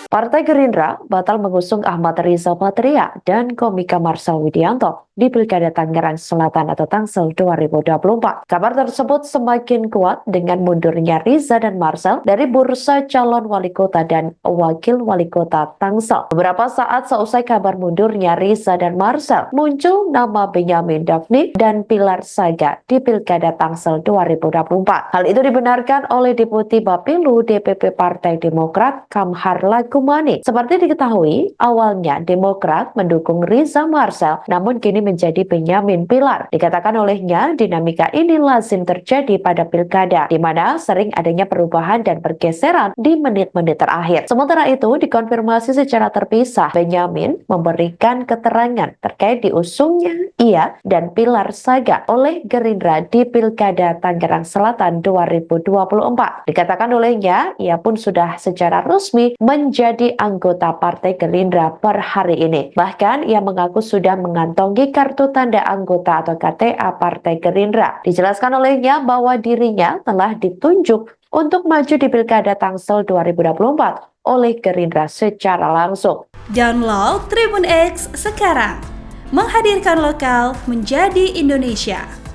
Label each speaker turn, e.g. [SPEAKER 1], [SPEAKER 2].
[SPEAKER 1] Partai Gerindra batal mengusung Ahmad Riza Patria dan Komika Marsal Widianto di Pilkada Tangerang Selatan atau Tangsel 2024. Kabar tersebut semakin kuat dengan mundurnya Riza dan Marsal dari bursa calon wali kota dan wakil wali kota Tangsel. Beberapa saat seusai kabar mundurnya Riza dan Marsal, muncul nama Benyamin Daphne dan Pilar Saga di Pilkada Tangsel 2024. Hal itu dibenarkan oleh Deputi Bapilu DPP Partai Demokrat Kamhar Lakumani. Seperti diketahui, awalnya Demokrat mendukung Riza Marsal, namun kini menjadi Benyamin Pilar. Dikatakan olehnya, dinamika ini lazim terjadi pada pilkada, di mana sering adanya perubahan dan pergeseran di menit-menit terakhir. Sementara itu, dikonfirmasi secara terpisah, Benyamin memberikan keterangan terkait diusungnya ia dan Pilar Saga oleh Gerindra di Pilkada Tangerang Selatan 2024. Dikatakan olehnya, ia pun sudah secara resmi menjadi anggota Partai Gerindra per hari ini. Bahkan, ia mengaku sudah mengantongi kartu tanda anggota atau KTA Partai Gerindra. Dijelaskan olehnya bahwa dirinya telah ditunjuk untuk maju di Pilkada Tangsel 2024 oleh Gerindra secara langsung.
[SPEAKER 2] Download Tribun X sekarang, menghadirkan lokal menjadi Indonesia.